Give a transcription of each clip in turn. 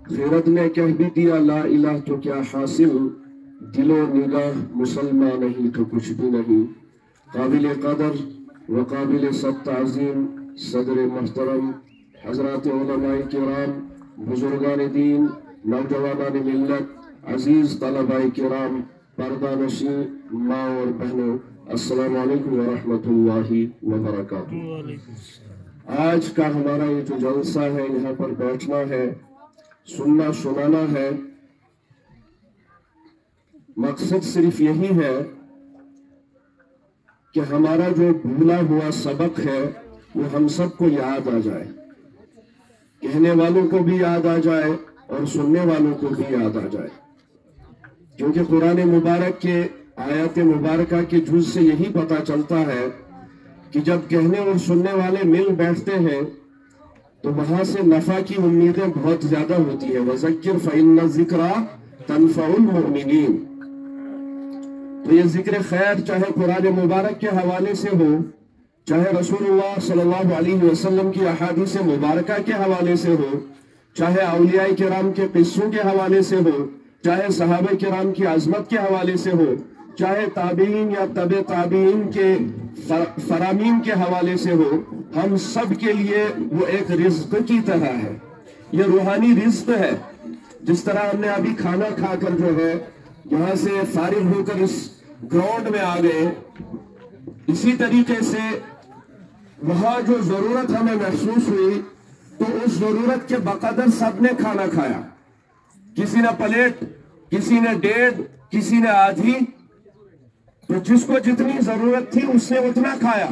खैरत ने कह भी दिया ला इलाह तो क्या हासिल, दिलो निगाह मुसलमान नहीं तो कुछ भी नहीं। काबिल कदर व काबिल सब ताज़ीम सदर मोहतरम हजरत उलमाए किराम, बुजुर्गान दीन, नौजवानान मिल्लत, अजीज तलबाए किराम, पर्दा नशीं माँ और बहनों, अस्सलामु अलैकुम व रहमतुल्लाहि व बरकातुहू। आज का हमारा ये जो जलसा है, यहाँ पर बैठना है, सुनना सुनाना है, मकसद सिर्फ यही है कि हमारा जो भूला हुआ सबक है वो हम सबको याद आ जाए, कहने वालों को भी याद आ जाए और सुनने वालों को भी याद आ जाए। क्योंकि कुरान मुबारक के आयत मुबारका के जुज़ से यही पता चलता है कि जब कहने और सुनने वाले मिल बैठते हैं तो वहां से नफा की उम्मीदें बहुत ज्यादा होती है। वज़क्किर फ़इन्न ज़िक्रा तनफ़उल मुमिनीन। तो ये जिक्र खैर चाहे कुरान मुबारक के हवाले से हो, चाहे रसूलुल्लाह सल्लल्लाहु अलैहि वसल्लम की अहादीस मुबारका के हवाले से हो, चाहे औलिया किराम के किस्सों के हवाले से हो, चाहे सहाबे किराम की अजमत के हवाले से हो, चाहे ताबीन या तबे ताबीन के फरामीन के हवाले से हो, हम सब के लिए वो एक रिज्क की तरह है। ये रूहानी रिज्क है। जिस तरह हमने अभी खाना खाकर जो है यहाँ से फारिग होकर इस ग्राउंड में आ गए, इसी तरीके से वहां जो जरूरत हमें महसूस हुई तो उस जरूरत के बकदर सबने खाना खाया। किसी ने प्लेट, किसी ने 1.5, किसी ने आधी। तो जिसको जितनी जरूरत थी उसने उतना खाया।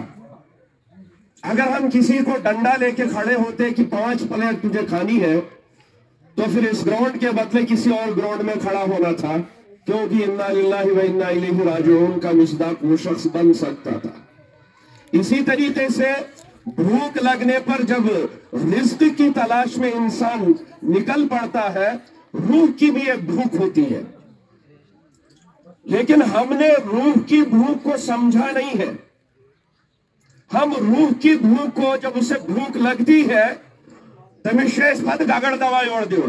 अगर हम किसी को डंडा लेके खड़े होते कि 5 प्लेट तुझे खानी है, तो फिर इस ग्राउंड के बदले किसी और ग्राउंड में खड़ा होना था, क्योंकि इन्ना लिल्लाहि व इन्ना इलैहि राजिऊन का मिस्दाक वो शख्स बन सकता था। इसी तरीके से भूख लगने पर जब रिज्क की तलाश में इंसान निकल पड़ता है, रूह की भी एक भूख होती है। लेकिन हमने रूह की भूख को समझा नहीं है। हम रूह की भूख को, जब उसे भूख लगती है तमिश पद गगड़ दवा ओढ़ दो,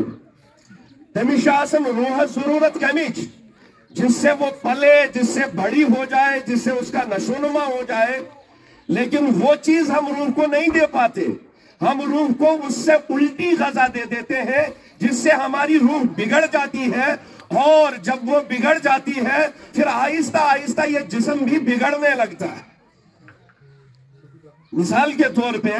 तमिश रूह जरूरत कमीज, जिससे वो पले, जिससे बड़ी हो जाए, जिससे उसका नशोनुमा हो जाए। लेकिन वो चीज हम रूह को नहीं दे पाते। हम रूह को उससे उल्टी गजा दे देते हैं, जिससे हमारी रूह बिगड़ जाती है। और जब वो बिगड़ जाती है फिर आहिस्ता आहिस्ता ये जिस्म भी बिगड़ने लगता है। मिसाल के तौर पे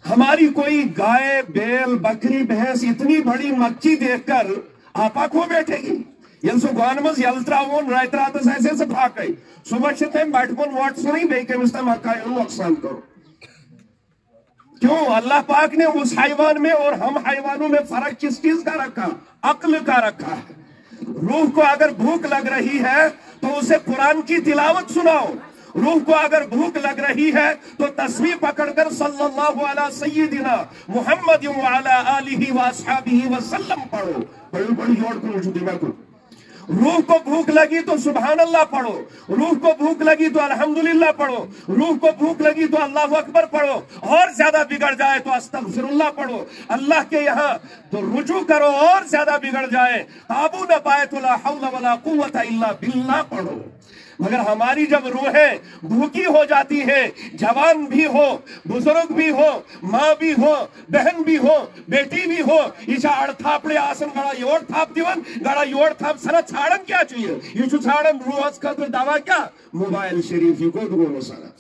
हमारी कोई गाय, बैल, बकरी, भैंस इतनी बड़ी मक्खी देखकर आपा खो बैठेगी। यलसु गानमस यल्त्रावन रायत्रात ऐसे से फाक गई सुबह से तम बैठकोन वाट सुनी बेकमिस तम हकाय नुकसान करो। क्यों? अल्लाह पाक ने उस हैवान में और हम हैवानों में फर्क किस चीज का रखा? अक्ल का रखा है। रूह को अगर भूख लग रही है तो उसे कुरान की तिलावत सुनाओ। रूह को अगर भूख लग रही है तो तस्बीह पकड़कर सल्लल्लाहु अला सय्यिदिना मुहम्मद व अला आलिहि व अस्हाबिहि वसल्लम पढ़ो। बड़ी बड़ी जोड़ करो जो दिमाग को। रूह को भूख लगी तो सुभान अल्लाह पढ़ो, रूह को भूख लगी तो अल्हम्दुलिल्लाह पढ़ो, रूह को भूख लगी तो अल्लाहु अकबर पढ़ो, और ज्यादा बिगड़ जाए तो अस्तगफिरुल्लाह पढ़ो। अल्लाह के यहाँ तो रुजू करो, और ज्यादा बिगड़ जाए काबू न पाए तो ला हौला वला कुव्वता इल्ला बिल्लाह पढ़ो। मगर हमारी जब रूहें भूखी हो जाती है, जवान भी हो, बुजुर्ग भी हो, माँ भी हो, बहन भी हो, बेटी भी हो, ईशा अड़थापड़े आसन गड़ा योड़ थाप दिवन गड़ा योड़ थाप सरा छाड़न क्या चाहिए? ये छाड़न रूह का तो दावा क्या? मोबाइल शरीफ को दुगो सारा।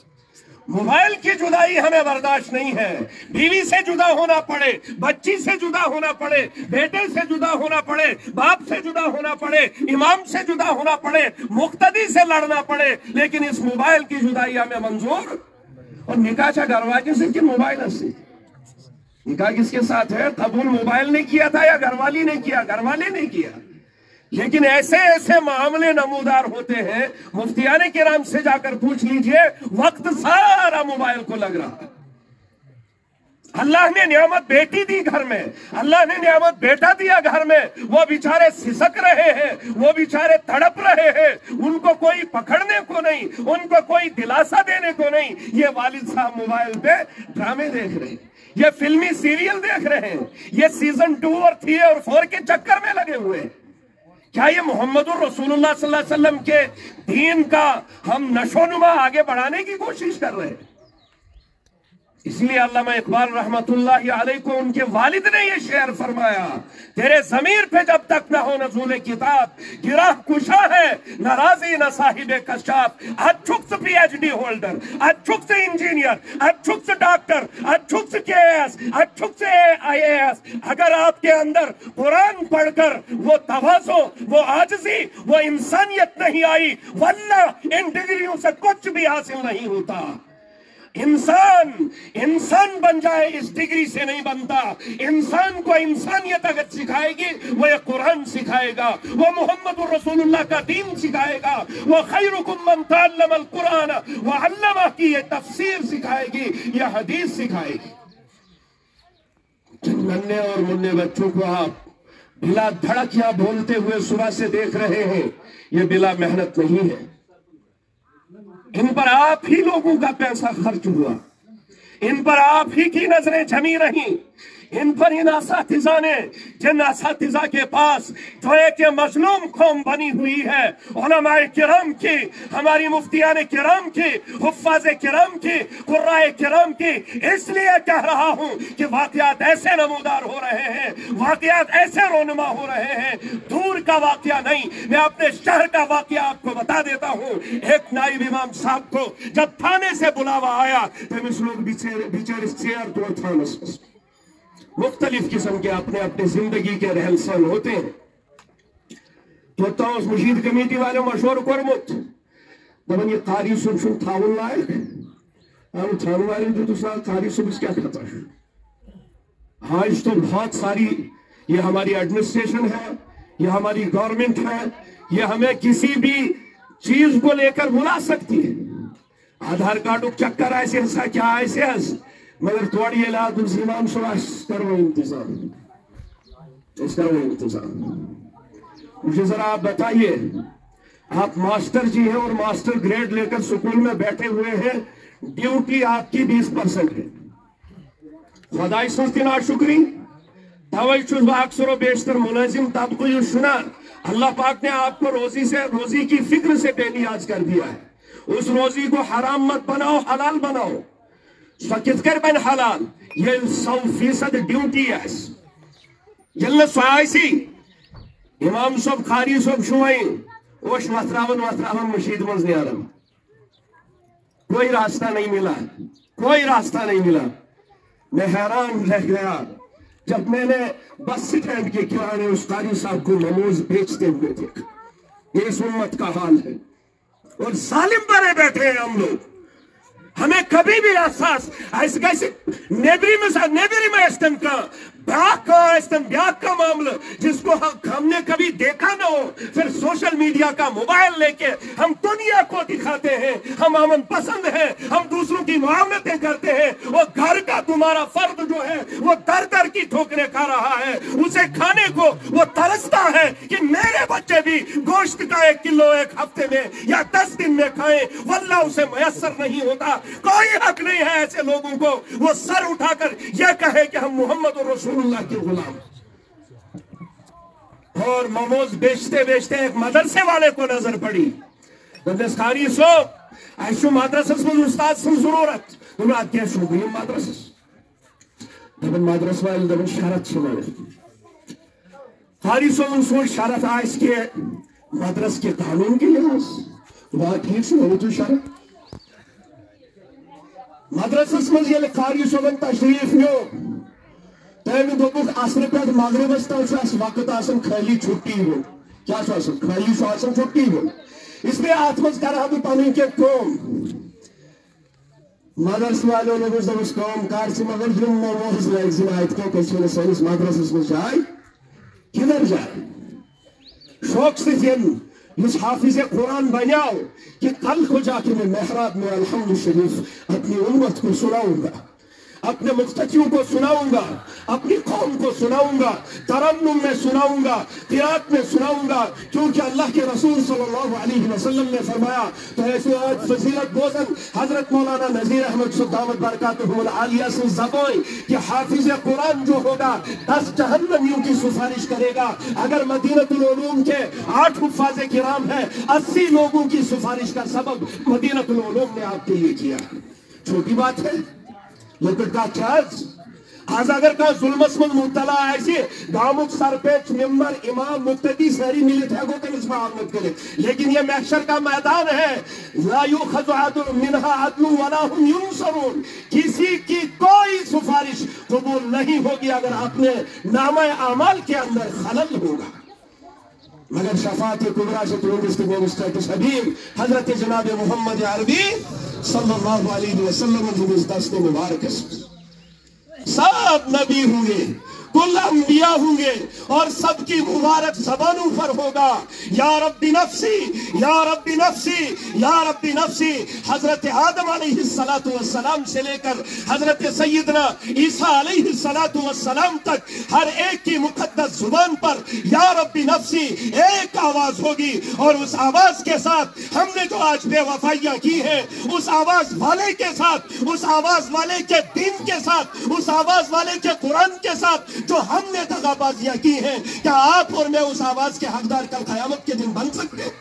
मोबाइल की जुदाई हमें बर्दाश्त नहीं है। बीवी से जुदा होना पड़े, बच्ची से जुदा होना पड़े, बेटे से जुदा होना पड़े, बाप से जुदा होना पड़े, इमाम से जुदा होना पड़े, मुक्तदी से लड़ना पड़े, लेकिन इस मोबाइल की जुदाई हमें मंजूर। और निकाह दरवाजे से कि मोबाइल से निकाह किसके साथ है? कबूल मोबाइल ने किया था या घरवाली ने किया? घरवाले ने किया। लेकिन ऐसे ऐसे मामले नमूदार होते हैं, मुफ्तियाने किराम से जाकर पूछ लीजिए, वक्त सारा मोबाइल को लग रहा है। अल्लाह ने नियामत बेटी दी घर में, अल्लाह ने नियामत बेटा दिया घर में, वो बेचारे सिसक रहे हैं, वो बेचारे तड़प रहे हैं, उनको कोई पकड़ने को नहीं, उनको कोई दिलासा देने को नहीं। ये वालिद साहब मोबाइल पे ड्रामे देख रहे हैं। یہ فلمی سیریل دیکھ رہے ہیں، یہ سیزن 2 اور 3 اور 4 کے چکر میں لگے ہوئے ہیں. کیا یہ محمد الرسول اللہ صلی اللہ علیہ وسلم کے دین کا ہم نشو نما آگے بڑھانے کی کوشش کر رہے ہیں؟ اس لیے علامہ اقبال رحمت اللہ علیہ کو ان کے والد نے یہ شعر فرمایا، تیرے ضمیر پہ جب تک نہ ہو نزول کتاب، گراہ کشا ہے نہ راضی نہ صاحب کشاف. اچھک پی ایچ ڈی ہولڈر، اچھک انجینئر، اچھک ڈاکٹر، اچھک K S, اچھک I A S, اگر آپ کے اندر قرآن پڑھ کر وہ تواضع، وہ عاجزی، وہ انسانیت نہیں آئی، واللہ ان ڈگریوں سے کچھ بھی حاصل نہیں ہوتا. انسان بن جائے اس ڈگری سے نہیں بنتا. انسان کو انسانیت اگر سکھائے گی وہ یہ قرآن سکھائے گا، وہ محمد الرسول اللہ کا دین سکھائے گا، وہ خیرکم من تعلم القرآن وعلمہ کی یہ تفسیر سکھائے گی، یہ حدیث سکھائے گی. جن ننھے اور منھے بچوں کو آپ بلا دھڑک یا بولتے ہوئے صبح سے دیکھ رہے ہیں، یہ بلا محنت نہیں ہے. ان پر آپ ہی لوگوں کا پیسہ خرچ ہوا، ان پر آپ ہی کی نظریں جمی رہیں، ان پر ان اساتذہ نے، جن اساتذہ کے پاس جو ایک مظلوم قوم بنی ہوئی ہے، علماء کرام کی، ہماری مفتیان کرام کی، حفاظ کرام کی، قراء کرام کی. اس لیے کہہ رہا ہوں کہ واقعات ایسے نمودار ہو رہے ہیں، واقعات ایسے رونما ہو رہے ہیں، دور کا واقعہ نہیں. میں اپنے شہر کا واقعہ آپ کو بتا دیتا ہوں. ایک نائب امام صاحب کو جب تھانے سے بلاوا آیا، تمس لوگ بیچارس چیر تو تھانس مختلف قسم کے اپنے اپنے زندگی کے رہن سہن ہوتے ہیں. تو تاؤس مشید کمیٹی والے مشور کورمت دبن یہ قاری صبح چھن تھاون لائق ہم تھان والے جو تو ساتھ قاری صبح کیا کھتا ہے. آج تو بہت ساری یہ ہماری ایڈمنسٹریشن ہے، یہ ہماری گورنمنٹ ہے، یہ ہمیں کسی بھی چیز کو لے کر بلا سکتی ہے. آدھار کارڈ چکر ایسے ایسا کیا ایسے ایس مگر توڑی علاق امام صبح کرو انتظام، اس کرو انتظام. مجھے ذرا آپ بتائیے، آپ ماسٹر جی ہیں اور ماسٹر گریڈ لے کر سکول میں بیٹھے ہوئے ہیں، ڈیوٹی آپ کی 20% ہے. خدای سنتی نا شکری توئی چھوز با اکثر و بیشتر ملازم طبقہ یہ شنا اللہ پاک نے آپ کو روزی کی فکر سے بے نیاز کر دیا ہے. اس روزی کو حرام مت بناؤ، حلال بناؤ. کت کر بن حلال یہ 100% ڈیوٹی ہے. یل سوائسی امام صاحب خاری صاحب شوئیں اوش وطراون مشید منز نیارم. کوئی راستہ نہیں ملا، کوئی راستہ نہیں ملا. میں حیران رہ گیا جب میں نے بس سٹینڈ کے کنارے اس قاری صاحب کو نموز بیچتے ہوئے دیکھا. یہ اس امت کا حال ہے اور ظالم بنے بیٹھے ہیں ہم لوگ. ہمیں کبھی بھی احساس ایسے کیسے نیبری میں استن کا بیاک کا معاملہ جس کو ہم نے کبھی دیکھا نہ ہو، پھر سوشل میڈیا کا موبائل لے کے ہم دنیا کو دکھاتے ہیں ہم امن پسند ہیں، ہم دوسروں کی معاونتیں کرتے ہیں. وہ گھر کا تمہارا فرد جو ہے وہ در در کی ٹھوکریں کھا رہا ہے، اسے کھانے کو وہ ترستا ہے کہ میرے بچے بھی گوشت کا 1 کلو ایک ہفتے میں یا 10 دن میں کھائیں. واللہ اسے میسر نہیں ہوتا. کوئی حق نہیں ہے ایسے لوگوں کو وہ سر اٹھا کر یہ کہے کہ ہم محمد رسول اللہ کے غلام. اور موموز بیچتے بیچتے ایک مدرسے والے کو نظر پڑی. دندس خاری صاحب ایشو مدرسس من استاد سن ضرورت انہوں نے کیا شو گئی مدرسس دبن مدرس والے دبن شرط چھمانے. خاری صاحب ان سوچ شرط آئیس کے مدرس کے قانون کے لحاظ بات ٹھیک سے ہو تو شرط مدرسس من یہ خاری صاحب تشریف نیو تیمی دوپک اثر پہ مغرب اس وقت آسن خالی چھٹی ہو. کیا آسن خالی آسن چھٹی ہو. اس لیے آتمز کر رہا تو پانی کے قوم مدرس والوں نے اس قوم کار سے مگر جن موز لائک زنائت کے کچھ سینس مدرس میں جائے کدھر جائے. شوق سے جن اس حافظ قرآن بناؤ کہ کل کو جا کے میں محراب میں الحمد شریف اپنی امت کو سناؤں گا. अपने मुख्ततियों को सुनाऊंगा, अपनी कौम को सुनाऊंगा, तरन्नुम में सुनाऊंगा, क़िरात में सुनाऊंगा, क्योंकि अल्लाह के रसूल सल्लल्लाहु अलैहि वसल्लम ने फरमाया। तो ऐसे आज फजीलत बोज़न हजरत मौलाना नज़ीर अहमद दामत बरकातुहुल आलिया से ज़बान कि हाफिज़ कुरान जो होगा 10 जहन्नमियों की सिफारिश करेगा। अगर मदीनतुल उलूम के 8 हुफ़ाज़े किराम हैं, 80 लोगों की सिफारिश का सबब मदीनतुल उलूम ने आपके लिए किया। छोटी बात है, लेकिन का चार्ज आज अगर का जुल्मस में मुब्तला ऐसे गामुक सरपेच मिंबर इमाम मुक्तदी सारी मिलित है को तमिस मामलत करे, लेकिन ये महशर का मैदान है। ला युखज़ु अदल मिनहा अदलु वला हुम युनसरून, किसी की कोई सिफारिश कबूल नहीं होगी अगर आपने नामा अमाल के अंदर खलल होगा। मगर शफात कुबरा से हबीब हजरत जनाब मोहम्मद अरबी सल्लल्लाहु अलैहि वसल्लम इस दस्ते मुबारक सब नबी होंगे, कुल अंबिया होंगे और सबकी मुबारक ज़बानों पर होगा या रब्बी नफ्सी या रब्बी नफ्सी या रब्बी नफ्सी। हजरत आदम अलैहिस्सलातु वस्सलाम से लेकर हजरत सैयदना ईसा अलैहिस्सलातु वस्सलाम तक हर एक की मुकद्दस जुबान पर या रब्बी नफ्सी एक आवाज होगी। और उस आवाज के साथ हमने जो आज बेवफाइयां की हैं, उस आवाज वाले के साथ, उस आवाज वाले के दीन के साथ, उस आवाज वाले के कुरान के साथ जो हमने दगाबाजियां की हैं, क्या आप और मैं उस आवाज के हकदार कल क़यामत के दिन बन सकते हैं?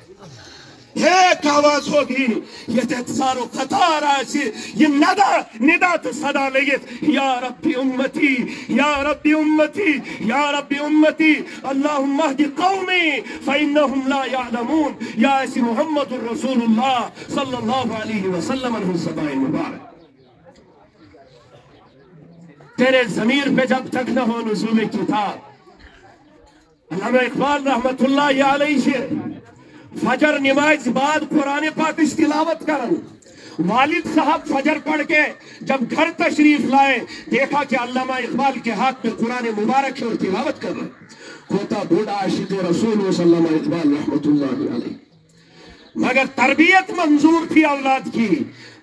एक आवाज होगी, ये तेसारो कतार ऐसी ये निदा तो सदा लगे या रब्बी उम्मती या रब्बी उम्मती या रब्बी उम्मती अल्लाहुम्मा हदी कौमी फइन्नहुम ला यअलमून या ऐसी मुहम्मदुर रसूलुल्लाह सल्लल्लाहु अलैहि वसल्लम अलहुस्सबाइन मुबारक। तेरे ज़मीर पे जब तक न हो नुज़ूल किताब, अल्लामा इक़बाल रहमतुल्लाहि अलैहि से फजर नमाज बाद कुरान पाक तिलावत करन। वालिद साहब फजर पढ़ के जब घर तशरीफ लाए, देखा कि अल्लामा इक़बाल के हाथ में कुरान मुबारक और तिलावत कर रहे। होता बूढ़ा आशिक़ रसूल अल्लामा इक़बाल रहमतुल्लाहि अलैहि, मगर तरबियत मंजूर थी औलाद की।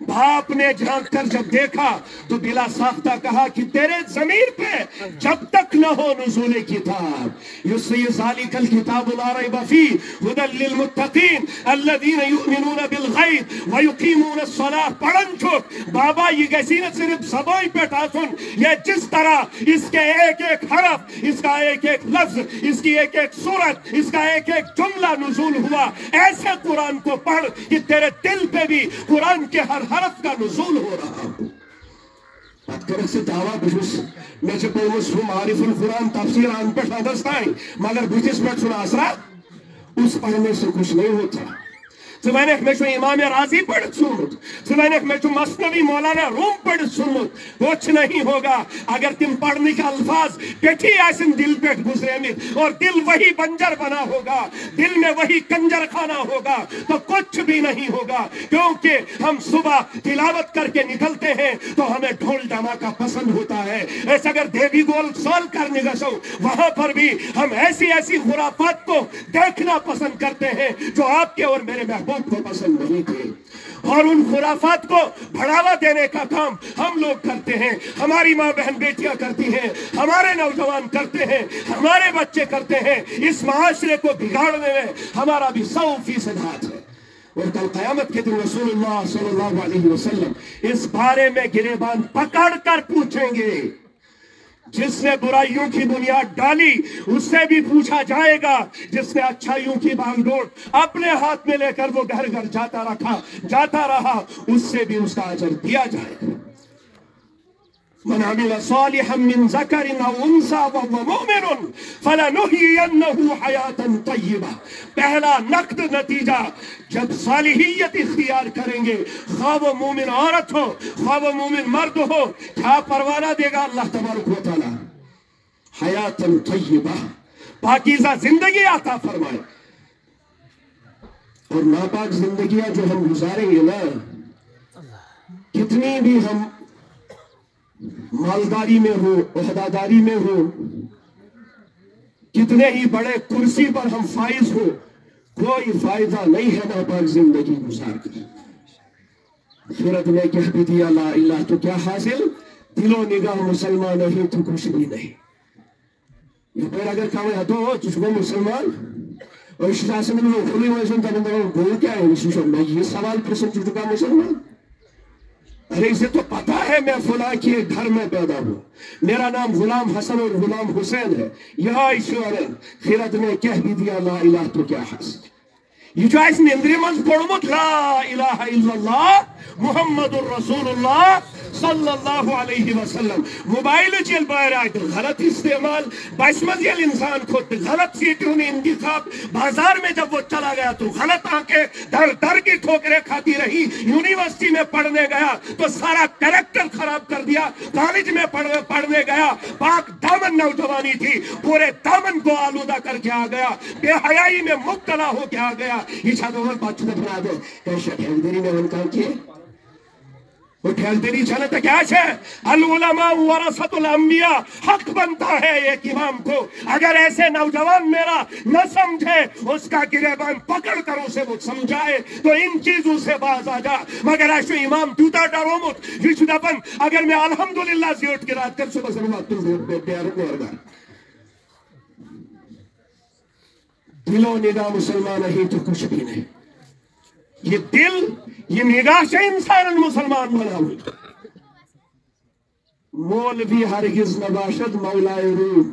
बाप ने झांक कर जब देखा तो बिला साख्ता कहा कि तेरे ज़मीर पे जब तक न हो नुज़ूल किताब, युज़ालिकल किताबु ला रैब फीह हुदल लिल मुत्तकीन अल्लज़ीना युमिनूना बिल गैब व युकीमूनस सलाह। पढ़न छोक बाबा ये कैसी न सिर्फ ज़बान पे टासुन, ये जिस तरह इसके एक एक हरफ, इसका एक एक लफ्ज, इसकी एक एक सूरत, इसका एक एक जुमला नुज़ूल हुआ, ऐसे कुरान को पढ़ कि तेरे दिल पे भी कुरान के हर हरफ का नुज़ूल हो रहा हो। अगर से दावा बुझुस मैं से पोमुस हूँ मारिफुल कुरान तफसीर आन पे दस्ताई, मगर बुझिस पे सुना असरा उस पढ़ने से कुछ नहीं होता। ज़माने में जो इमाम राज़ी पढ़ सुनमुत, ज़माने में जो मसनवी मौलाना रूम पढ़ सुनमुत, कुछ नहीं होगा अगर तुम पढ़ने का अल्फाज पेठी ऐसे दिल पे गुजरे में और दिल वही बंजर बना होगा, दिल में वही कंजर खाना होगा तो कुछ भी नहीं होगा। क्योंकि हम सुबह तिलावत करके निकलते हैं तो हमें ढोल धमाका पसंद होता है। ऐसे अगर देवी गोल सोल करने गसो वहां पर भी हम ऐसी ऐसी खुराफात को देखना पसंद करते हैं जो आपके और मेरे महबूब को पसंद नहीं थे। और उन खुराफात को बढ़ावा देने का काम हम लोग करते हैं, हमारी माँ बहन बेटियां करती हैं, हमारे नौजवान करते हैं, हमारे बच्चे करते हैं। इस माशरे को बिगाड़ने में हमारा भी 100% हाथ है। और कल क़यामत के दिन रसूलुल्लाह सल्लल्लाहु अलैहि वसल्लम इस बारे में गिरेबान पकड़ कर पूछेंगे। जिसने बुराइयों की बुनियाद डाली उससे भी पूछा जाएगा, जिसने अच्छाइयों की बागडोर अपने हाथ में लेकर वो घर घर जाता रहा उससे भी उसका अजर दिया जाएगा। मन अमिल सालिहन मिन ज़करिन औ उन्सा व हुव मुमिनुन फलनुहयिन्नहु हयातन तय्यिबा। पहला नक्द नतीजा जब सालिहियत इख्तियार करेंगे, खा वो मोमिन औरत हो खा वो मोमिन मर्द हो, क्या परवाना देगा अल्लाह तबारक व तआला? हयातन तय्यिबा, पाकीज़ा जिंदगी अता फरमाए। और नापाक जिंदगियां जो हम गुजारेंगे ना, कितनी भी हम मालदारी में हो, ओहदादारी में हो, कितने ही बड़े कुर्सी पर हम फाइज हो, कोई फायदा नहीं है नापाक जिंदगी गुजार कर। सूरत में कह भी दिया ला इलाह तो क्या हासिल, दिलो निगाह मुसलमान नहीं तो कुछ भी नहीं। ये पर अगर कहा तो तुझको मुसलमान और शासन में खुली वजन तब बोल क्या है ये सवाल प्रश्न तुझका मुसलमान। अरे इसे तो पता है मैं फुला के घर में पैदा हूँ, मेरा नाम गुलाम हसन और गुलाम हुसैन है। यह ईश्वर खिरत ने कह भी दिया ला इलाह तो क्या हासिल। ये जो इस निंद्री मंज पढ़मुत ला इलाहा इल्लल्लाह मुहम्मदुर रसूलुल्लाह सल्लल्लाहु अलैहि वसल्लम। मोबाइल चल बाहर आए तो गलत इस्तेमाल, बसमत यल इंसान खुद गलत सीटों ने इंतखाब, बाजार में जब वो चला गया तो गलत आंखें दर दर की ठोकरें खाती रही। यूनिवर्सिटी में पढ़ने गया तो सारा कैरेक्टर खराब कर दिया। कॉलेज में पढ़ने गया, पाक दामन नौजवानी थी, पूरे दामन को आलूदा करके आ गया, बेहयाई में मुब्तला होके आ गया। ये छात्र बातचीत बना दे कैसे ठेकेदारी में उनका किए वो ठेकेदारी चले तो क्या है। अल उलमा वरसतुल अंबिया, हक बनता है एक इमाम को। अगर ऐसे नौजवान मेरा न समझे, उसका गिरेबान पकड़ कर उसे वो समझाए तो इन चीजों से बाज आ जा। मगर ऐसे इमाम जूता डरो मुत विशुदपन अगर मैं अल्हम्दुलिल्लाह जियोट की रात कर सुबह से बात तुम दिलो निगाह मुसलमान नहीं तो कुछ भी नहीं। ये दिल ये निगाह से इंसान मुसलमान बना हुआ। मौलवी हरगिज नबाशद मौलाए रूम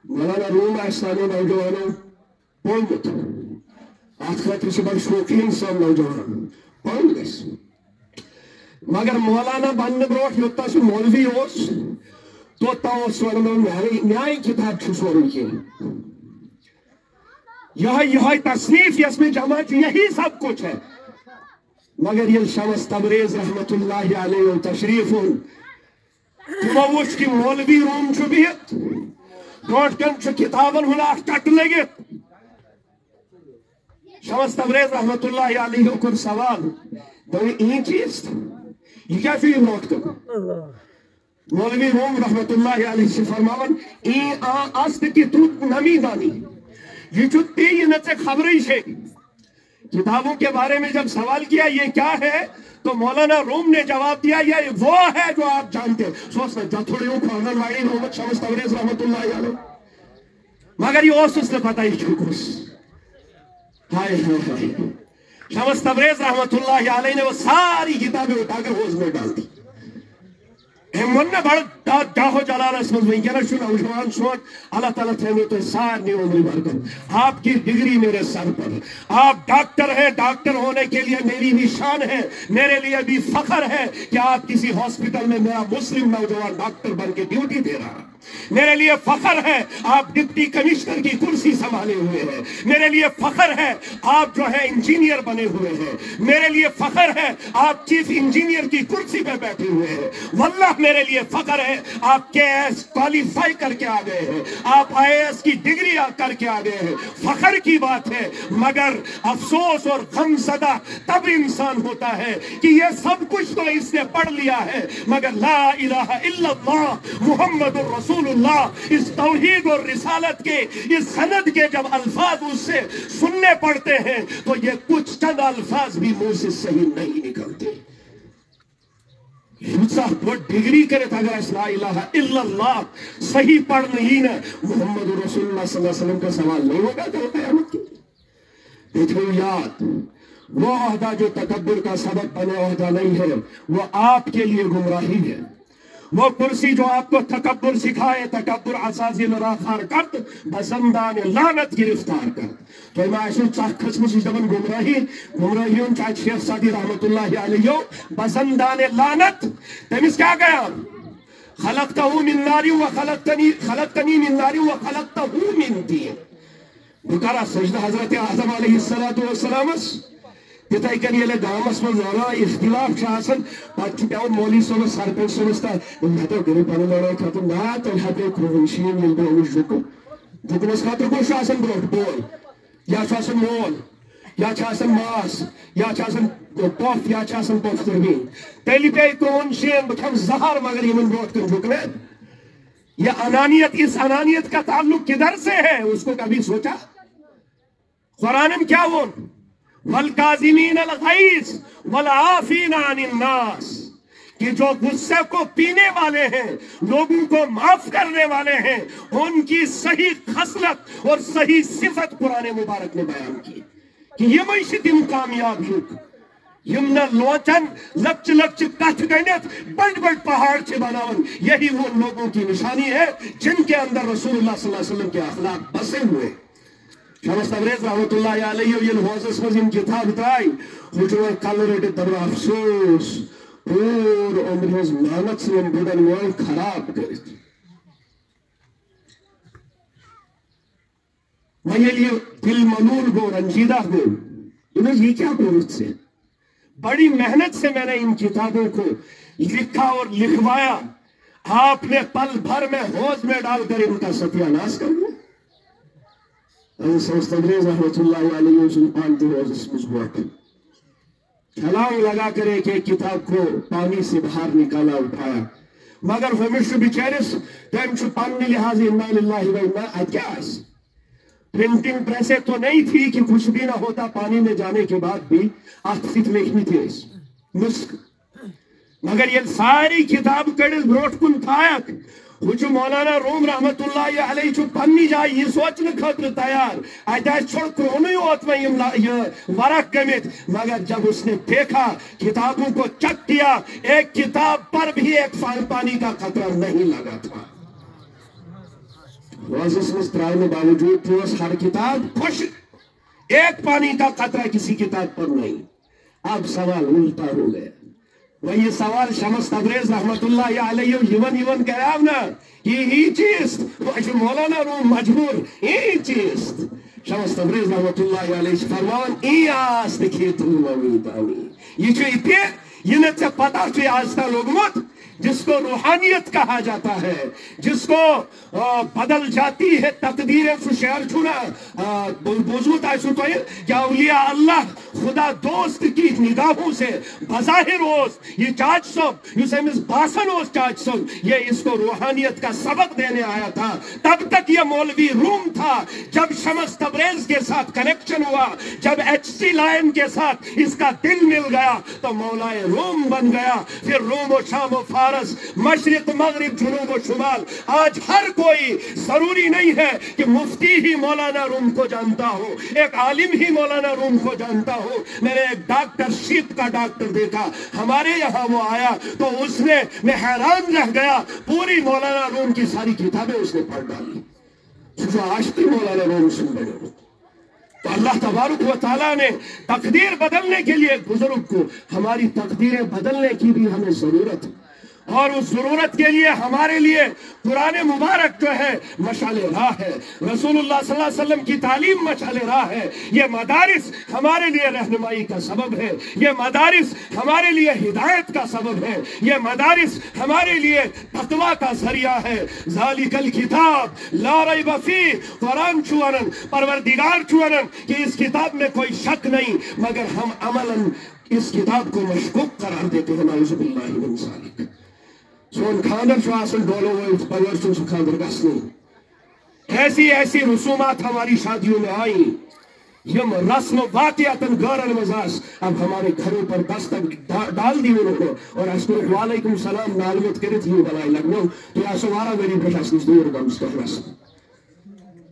मौलाना रूम आसानी नौजवानों पोलमुत आखिरत से बड़ शौकीन सब नौजवान पोल गस मगर मौलाना बनने ब्रोट योता से मौलवी ओस तो ताओस वाले न्याय किताब छुसोर की यह तस्नीफ इसमें जमा यही सब कुछ है। मगर ये शमस तबरेज रहमतुल्लाहि अलैहि तशरीफ की मौलवी रूम बिहत ब्रोटकन किताबन हुन टट लगित। शमस तबरेज रहमतुल्लाहि अलैहि कर सवाल दो चीज ये क्या ब्रोटकन मौलवी रूम रहमतुल्लाहि अलैहि से फरमावन अस्त की तू नमी दानी ये जो ते खबर से किताबों के बारे में जब सवाल किया ये क्या है तो मौलाना रूम ने जवाब दिया ये वो है जो आप जानते हैं। सोचना जथोड़ियों आंगनवाड़ी मोहम्मद शमस तबरेज रहमतुल्लाहि अलैहि मगर ये उसने पता ही चुकुस हाय हाय हाय शमस तबरेज रहमतुल्लाहि अलैहि ने वो सारी किताबें उठाकर होज में डाल दी। बड़ दाहो जलालस वनस नौजवान सोन अल्लाह ताला थे तो सारी उम्र बरकत। आपकी डिग्री मेरे सर पर, आप डॉक्टर हैं, डॉक्टर होने के लिए मेरी निशान है, मेरे लिए भी फख्र है कि आप किसी हॉस्पिटल में मेरा मुस्लिम नौजवान डॉक्टर बन के ड्यूटी दे रहा है। मेरे लिए फख्र है आप डिप्टी कमिश्नर की कुर्सी संभाले हुए हैं। मेरे लिए फख्र है आप जो है इंजीनियर बने हुए हैं। मेरे लिए फख्र है आप चीफ इंजीनियर की कुर्सी पे बैठे हुए हैं। वल्लाह मेरे लिए फख्र है आप केएस क्वालिफाई करके आ गए हैं, आप आईएएस की डिग्री करके आ गए हैं। फख्र की बात है। मगर अफसोस और गमज़दा तब इंसान होता है कि ये सब कुछ तो इसने पढ़ लिया है मगर ला इलाहा इल्लल्लाह मुहम्मदुर रसूलुल्लाह इस तौहीद और रिसालत के इस सनद के जब अल्फाज उससे सुनने पड़ते हैं तो ये कुछ चंद अल्फाज भी मुंह से सही नहीं निकलते। वो डिग्री करे था अगर ला इलाहा इल्लल्लाह सही पढ़ नहीं ना मुहम्मद रसूलुल्लाह सल्लल्लाहु अलैहि वसल्लम का सवाल नहीं होगा तो क़यामत की। देखो याद वो ओहदा जो तकब्बुर का सबब बने ओहदा नहीं है, वो आपके लिए गुमराही है। वो कुर्सी जो आपको तकब्बुर सिखाए, तकब्बुर असाजिल राखार करत बसंदान लानत गिरफ्तार कर तो मैं ऐसे खसमस जबन गुमराहियों चाहे शेख सादी रहमतुल्लाहि अलैहि बसंदान लानत तमिस क्या गया खलक़तहू मिन नारी व खलक़तनी मिन नारी व खलक़तहू मिन तीन। बुकारा सजदा हजरत आदम अलैहिस्सलातु वस्सलाम तिथे कन ये गामस में जरा इख्तिलाफ पे मौली सोबस सरपंच सोबस तो गर पन लड़ाई खत्म ना तो हटे खुशीन ये जुक जुकनस खतर को शासन ब्रोट बोल या शासन मोल या शासन मास या शासन पफ या शासन पफ तरबीन तेली पे कौन शेन बखम जहर मगर ये मन ब्रोट कर जुकने। ये अनानियत, इस अनानियत का ताल्लुक किधर से है उसको कभी सोचा? कुरान में क्या वो वल काज़िमीन अल गैज़ वल आफ़ीना अनिन नास कि जो गुस्से को पीने वाले हैं, लोगों को माफ करने वाले हैं, उनकी सही खसलत और सही सिफत कुरान मुबारक ने बयान की कि ये तिम कामयाब युग यम न लोचन लक्च लक्च कथ गणित बड़ बड़ पहाड़ से बनावन। यही वो लोगों की निशानी है जिनके अंदर रसूलुल्लाह सल्लल्लाहु अलैहि वसल्लम के अखलाक बसे हुए। शमस तबरेज रहमतुल्लाहि अलैहि ये होजस में इन किताब त्राई हुजूर कलरेट दर अफसोस और उम्र हज मेहनत से इन बुढ़न मोल खराब कर वही ये दिल मलूल गो रंजीदा गो इन्हें ये क्या करो से बड़ी मेहनत से मैंने इन किताबों को लिखा और लिखवाया, आपने पल भर में हौज में डालकर इनका सत्यानाश कर दिया। छलांग लगाकर एक एक किताब को पानी से बाहर निकाला उठाया, मगर हमेश बिचारिस तम पन्ने लिहाज इन्ना लिल्लाहि व इन्ना अत्यास प्रिंटिंग प्रेसें तो नहीं थी कि कुछ भी ना होता, पानी में जाने के बाद भी आखिर लिखनी थी मुस्क, मगर ये सारी किताब कड़िस ब्रोट कुन थायक वो मौलाना रूम रहमतुल्लाहि अलैहि जो पन्नी जाए ये सोचने खतर तैयार अत छोड़ क्रोन होत में ये वरक गमित, मगर जब उसने देखा किताबों को चेक किया एक किताब पर भी एक पानी का खतरा नहीं लगा था। त्राने बावजूद थी हर किताब खुश, एक पानी का खतरा किसी किताब पर नहीं। अब सवाल उल्टा हो गया, वही सवाल शमस तबरेज रहमतुल्लाहि अलैहि यवन कराव ना ही चीज मौलाना रूम मजबूर ही चीज शमस तबरेज रहमतुल्लाहि अलैहि फरमान आस्त ये पता आज तक लोग जिसको रूहानियत कहा जाता है, जिसको बदल जाती है तकदीरें सुशेर छुना बुजुर्ग क्या औलिया अल्लाह खुदा दोस्त की निगाहों से बज़ाहिर होस ये चाच सब युसेमिस बासन होस चाच सब ये इसको रूहानियत का सबक देने आया था। तब तक ये मौलवी रूम था। जब शमस तबरेज के साथ कनेक्शन हुआ, जब एचसी लायन के साथ इसका दिल मिल गया तो मौलाए रूम बन गया। फिर रोम और शाम और फारस, मशरिक मगरिब, जुनूब और शुमाल। आज हर कोई जरूरी नहीं है कि मुफ्ती ही मौलाना रूम को जानता हो, एक आलिम ही मौलाना रूम को जानता हो। मैंने एक डॉक्टर शीत का डॉक्टर देखा हमारे यहाँ, वो आया तो उसने मैं हैरान रह गया, पूरी मौलाना रूम की सारी किताबें उसने पढ़ डाली। जो आज भी मौलाना रूम सुन रहे हो तो अल्लाह तबारक व तआला ने तकदीर बदलने के लिए बुजुर्ग को, हमारी तकदीरें बदलने की भी हमें जरूरत है और उस जरूरत के लिए हमारे लिए कुरान मुबारक जो है मशाले राह है, रसूलुल्लाह सल्लल्लाहु अलैहि वसल्लम की तालीम मशाले राह है। ये मदारिस हमारे लिए रहनुमाई का सबब है, ये मदारिस हमारे लिए हिदायत का सबब है, ये मदारिस हमारे लिए तकवा का जरिया है। ज़ालिकल किताब ला रैब फीह, कुरान चुअरन परवरदिगार चुअरन कि इस किताब में कोई शक नहीं, मगर हम अमलन इस किताब को मशकूक करार देते हैं। नाउज़ुबिल्लाहि मिन ज़ालिक। सोन खानदर डोलो बगैर खानदर गसनी ऐसी ऐसी रसूमात हमारी शादियों में आई, यम रस्म वाक़िअतन गैर मजाज अब हमारे घरों पर दस्तक डाल दी उन्होंने। और अस्कुर वालेकुम सलाम नालमत करत ही बनाई लगनो तो या सवारा मेरी प्रशासनिक दूर गम्स कर रस्म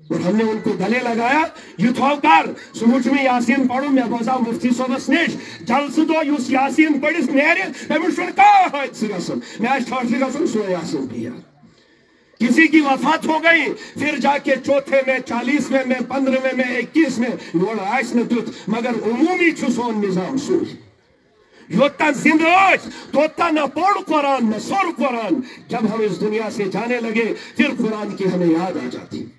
और हमने उनको गले लगाया। युथौकार सुमुच में यासीन पढ़ो मैं बोजा मुफ्ती सोबस नेश जल्द दो युस यासीन पढ़िस नेरे तमिशन का है सिगसन मैं आज ठोसी गसन सो यासीन पिया। किसी की वफात हो गई, फिर जाके चौथे में 40वें में 15वें में 21 में लोड़ आइस न तुत, मगर उमूमी छुसोन निजाम सुई योता जिंदगी तोता न पढ़ कुरान न सुर कुरान। जब हम इस दुनिया से जाने लगे फिर कुरान की हमें याद आ जाती।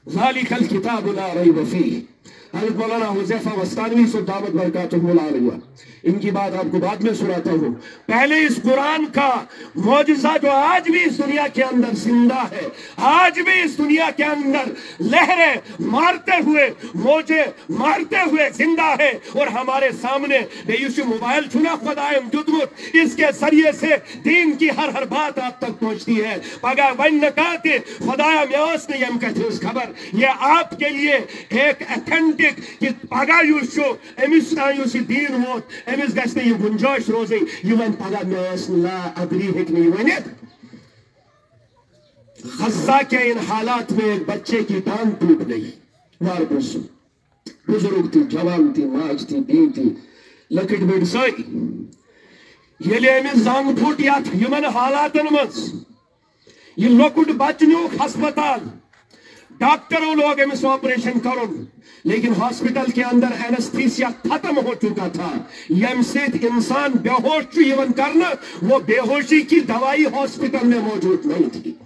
ज़ालिकल किताबु ला रैब फीह। हज़रत मौलाना हुज़ैफ़ा वस्तानवी से दावत बरकातुहु अलैहि, इनकी बात आपको बाद में सुनाता हूँ। पहले इस कुरान का मौजज़ा जो आज भी इस दुनिया के अंदर जिंदा है, आज भी इस दुनिया के अंदर लहरें मारते हुए, मौजे मारते हुए जिंदा है और हमारे सामने बेयुशी मोबाइल चुना खुदायम जुदमुत, इसके जरिए से दीन की हर बात आप तक पहुंचती है। पगा वन नकाते खुदाया म्यास ने यम कहते खबर, ये आपके लिए एक अथेंटिक रोमांटिक कि पगह युस अमिस तान दीन वोत अमिस गि यह गुंजाइश रोज यह वन पगह मे अदरी हेक् वन गज्जा के इन हालात में एक बच्चे की टांग टूट गई वार बुजुर्ग थी जवान थी माज थी बी थी लकट बड़ सारी ये अमिस जंग फुट यथ यमन हालातन मज यह लकुट बच नुक हस्पताल डॉक्टरों लोग अमिस ऑपरेशन करुन लेकिन हॉस्पिटल के अंदर एनेस्थीसिया खत्म हो चुका था यम से इंसान बेहोश करना वो बेहोशी की दवाई हॉस्पिटल में मौजूद नहीं थी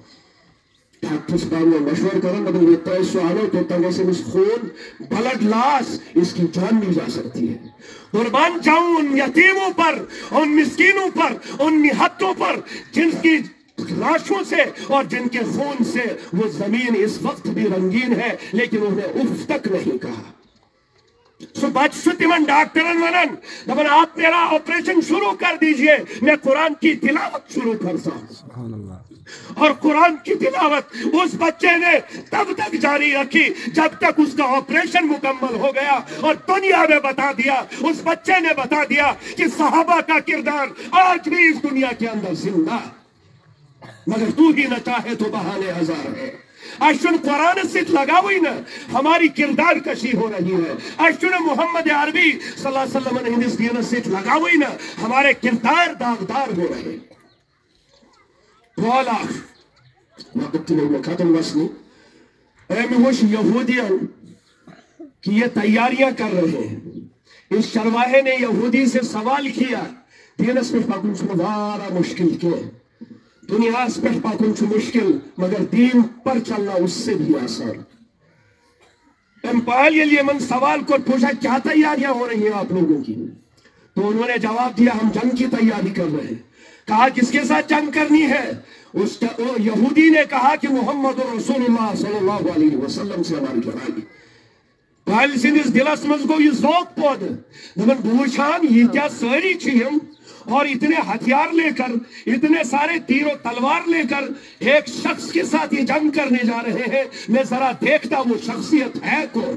डॉक्टर साहब ने मशवरा करा मगर ये तय सवालों तो तंगे से खून ब्लड लॉस इसकी जान नहीं जा सकती है कुर्बान जाऊं उन यतीमों पर उन मिस्कीनों पर उन निहत्तों पर जिनकी लाशों से और जिनके खून से वो जमीन इस वक्त भी रंगीन है लेकिन उन्हें उफ तक नहीं कहा सो बच तिमन डॉक्टरन वनन दबन आप मेरा ऑपरेशन शुरू कर दीजिए मैं कुरान की तिलावत शुरू करता हूं और कुरान की तिलावत उस बच्चे ने तब तक जारी रखी जब तक उसका ऑपरेशन मुकम्मल हो गया और दुनिया में बता दिया उस बच्चे ने बता दिया कि सहाबा का किरदार आज भी इस दुनिया के अंदर जिंदा मगर तू ही न चाहे तो बहाने हजार है अश्वन कुरान से लगावी न हमारी किरदार कशी हो रही है अश्वन मोहम्मद अरबी सल्लल्लाहु अलैहि वसल्लम हिंदुस दीन से लगावी न हमारे किरदार दागदार हो रहे वाला वक्त में खत्म वसनी एम यहूदियन कि ये तैयारियां कर रहे हैं इस चरवाहे ने यहूदी से सवाल किया दीनस पे पकुन वारा मुश्किल के दुनिया पे पकुन मुश्किल मगर दीन पर चलना उससे भी आसान एम्पायल ये मन सवाल को पूछा क्या तैयारियां हो रही हैं आप लोगों की तो उन्होंने जवाब दिया हम जंग की तैयारी कर रहे हैं कहा किसके साथ जंग करनी है उस यहूदी ने कहा कि मोहम्मद रसूलुल्लाह सल्लल्लाहु अलैहि वसल्लम से हमारी लड़ाई पायल सिंधिस दिलस मज गो यह ज़ौक़ पौध दमन बूछान ये क्या सारी हम और इतने हथियार लेकर इतने सारे तीरों तलवार लेकर एक शख्स के साथ ये जंग करने जा रहे हैं मैं जरा देखता वो शख्सियत है कौन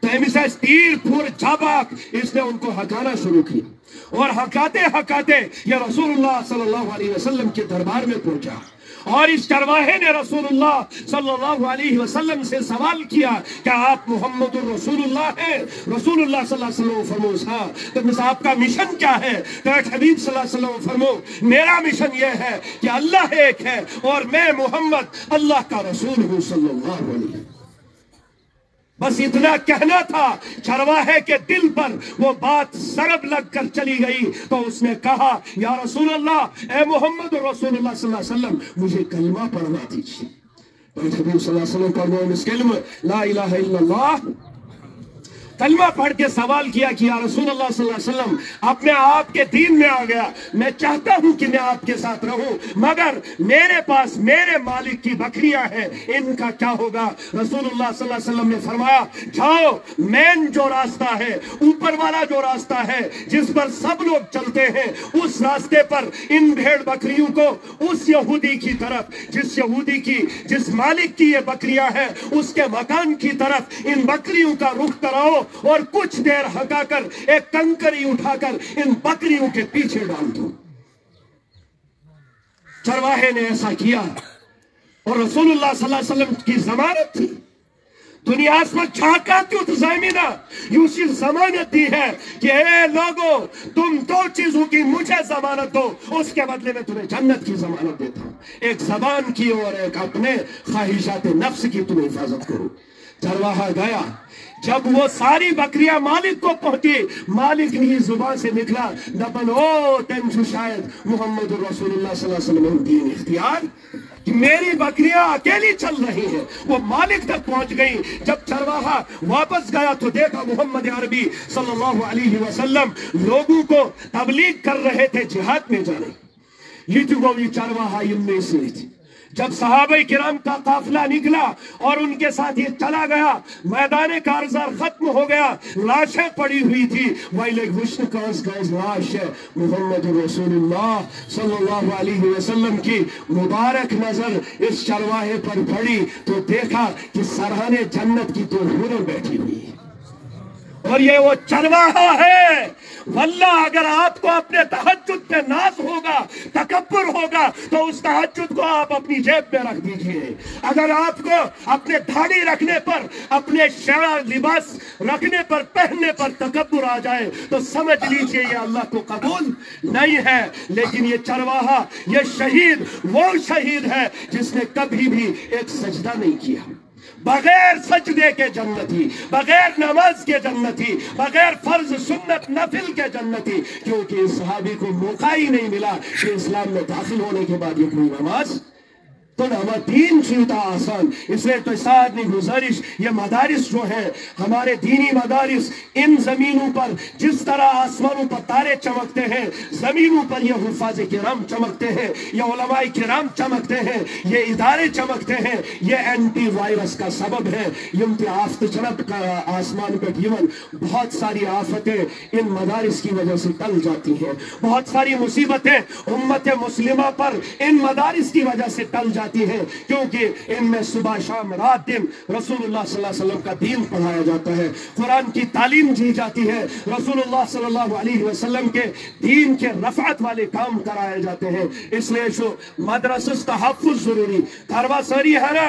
तो एमिस तीर फुर चाबाक इसने उनको हकाना शुरू किया और हकाते हकाते ये रसूलुल्लाह सल्लल्लाहु अलैहि वसल्लम के दरबार में पहुंचा और इस चरवाहे ने रसूलुल्लाह सल्लल्लाहु अलैहि वसल्लम से सवाल किया क्या आप मोहम्मद रसूलुल्लाह हैं रसूलुल्लाह सल्लल्लाहु अलैहि वसल्लम फरमाया हां तो आपका मिशन क्या है तो हबीब सल्लल्लाहु अलैहि वसल्लम फरमाया मेरा मिशन यह है कि अल्लाह एक है और मैं मोहम्मद अल्लाह का रसूल हूं सल्लल्लाहु अलैहि वसल्लम बस इतना कहना था चरवाहे के दिल पर वो बात सरब लग कर चली गई तो उसने कहा या रसूल अल्लाह ए मोहम्मद रसूलुल्लाह सल्लल्लाहु अलैहि वसल्लम मुझे कलमा पढ़वा दीजिए हबीब सल्लल्लाहु अलैहि वसल्लम का इस कलमा ला इलाहा इल्लल्लाह कलमा पढ़ के सवाल किया कि या रसूलुल्लाह सल्लल्लाहु अलैहि वसल्लम अपने आप के दीन में आ गया मैं चाहता हूं कि मैं आपके साथ रहूं मगर मेरे पास मेरे मालिक की बकरियां हैं इनका क्या होगा रसूलुल्लाह सल्लल्लाहु अलैहि वसल्लम ने फरमाया जाओ मेन जो रास्ता है ऊपर वाला जो रास्ता है जिस पर सब लोग चलते हैं उस रास्ते पर इन भेड़ बकरियों को उस यहूदी की तरफ जिस मालिक की ये बकरियां हैं उसके मकान की तरफ इन बकरियों का रुख कराओ और कुछ देर हकाकर एक कंकरी उठाकर इन बकरियों के पीछे डाल दो चरवाहे ने ऐसा किया और रसूलुल्लाह सल्लल्लाहु अलैहि वसल्लम की जमानत थी दुनिया पर छाका त्युत ज़मीना यूसी जमानत दी है कि ए लोगों तुम दो चीजों की मुझे जमानत दो उसके बदले में तुम्हें जन्नत की जमानत देता हूं एक जबान की और एक अपने ख्वाहिशात नफ्स की तुम हिफाजत करो चरवाहा गया जब वो सारी बकरियां मालिक को पहुंची मालिक ही जुबान से निकला दबन ओ तेंशु शायद मोहम्मद रसूलुल्लाह सल्लल्लाहु अलैहि वसल्लम दीन इख्तियार कि मेरी बकरियां अकेली चल रही हैं वो मालिक तक पहुंच गई जब चरवाहा वापस गया तो देखा मोहम्मद अरबी सल्लल्लाहु अलैहि वसल्लम लोगों को तबलीग कर रहे थे जिहाद में जाने ये तो वो चरवाहा इनमें से थी जब सहाबे किराम का काफिला निकला और उनके साथ ये चला गया मैदान कारजार खत्म हो गया लाशें पड़ी हुई थी लाश है मोहम्मद रसूलुल्लाह सल्लल्लाहु अलैहि वसल्लम की मुबारक नजर इस चरवाहे पर पड़ी तो देखा कि सरहाने जन्नत की दो हुरें बैठी हुई اور یہ وہ چرواہا ہے. واللہ اگر آپ کو اپنے تہجد پہ ناز ہوگا, تکبر ہوگا, تو اس تہجد کو آپ اپنی جیب میں رکھ دیجئے. اگر آپ کو اپنے داڑھی رکھنے پر, اپنے شرع لباس رکھنے پر, پہننے پر تکبر آ جائے تو سمجھ لیجئے یہ اللہ کو قبول نہیں ہے. لیکن یہ چرواہا, یہ شہید وہ شہید ہے جس نے کبھی بھی ایک سجدہ نہیں کیا, بغیر سجدے کے جنتی, بغیر نماز کے جنتی, بغیر فرض سنت نفل کے جنتی, کیونکہ اس صحابی کو موقع ہی نہیں ملا کہ اسلام میں داخل ہونے کے بعد یہ کوئی نماز تو ہمارا دین چھوٹا آسان. اس لیے تو ساتھ گزارش, یہ مدارس جو ہیں ہمارے دینی مدارس, ان زمینوں پر جس طرح آسمانوں پر تارے چمکتے ہیں, زمینوں پر یہ حفاظ کرام چمکتے ہیں, یہ علماء کرام چمکتے ہیں, یہ ادارے چمکتے ہیں. یہ اینٹی وائرس کا سبب ہے. یہ آفت چنب کا آسمان پہ جیون, بہت ساری آفتیں ان مدارس کی وجہ سے ٹل جاتی ہیں. بہت ساری مصیبتیں امت مسلمہ پر ان مدارس کی وجہ سے ٹل جاتی ہے, کیونکہ ان میں صبح شام رات دن رسول اللہ صلی اللہ علیہ وسلم کا دین پڑھایا جاتا ہے, قرآن کی تعلیم دی جاتی ہے, رسول اللہ صلی اللہ علیہ وسلم کے دین کے رفعت والے کام کرائے جاتے ہیں. اس لیے جو مدرسہ تحفظ ضروری تھروا ساری ہے نا,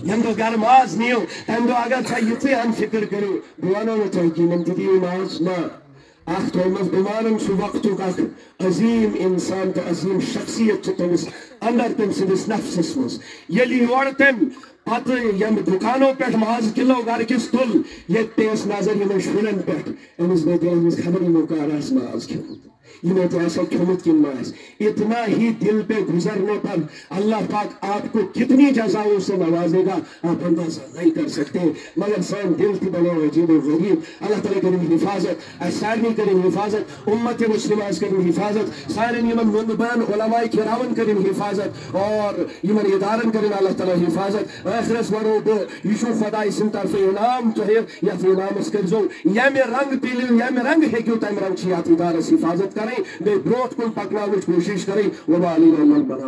یندو گر ماز نیو تندو اگر تھا یتھے ان فکر کرو بوانا میں تحقی من تدیو ماز نا اخ تو امز بمانن سو وقتو کا عظیم انسان تو عظیم شخصیت چھو تمس اندر تم سدس نفس اسمس یلی وڑتن پتہ یم دکانوں پیٹ ماز کلو گر کس تل یہ تیس نظر یم شنن پیٹ امز میں دل مز خبری موقع راز ماز کھیمت یہ میں تو ایسا کھمت کی ماز. اتنا ہی دل پہ گزرنے پر اللہ پاک آپ کو کتنی جزاؤں سے نوازے گا آپ اندازہ نہیں کر سکتے. مگر سان دل کی بنے عجیب و غریب. اللہ تعالیٰ کریں حفاظت, سارنی کریں حفاظت, امت مسلمہ کریں حفاظت, سارن یمن منبان علماء کرامن کریں حفاظت, اور یمن ادارن کریں اللہ تعالیٰ حفاظت. آخرس ورو بو یشو خدای سن طرف انعام تو ہے یا انعام اس کرزو یا میں رنگ پیلیو یا میں رنگ ہے کیوں تیم رنگ چیات ادارس حفاظت کریں, بے بروت کن پکناوچ کوشش کریں. وبا علی رحمت بنا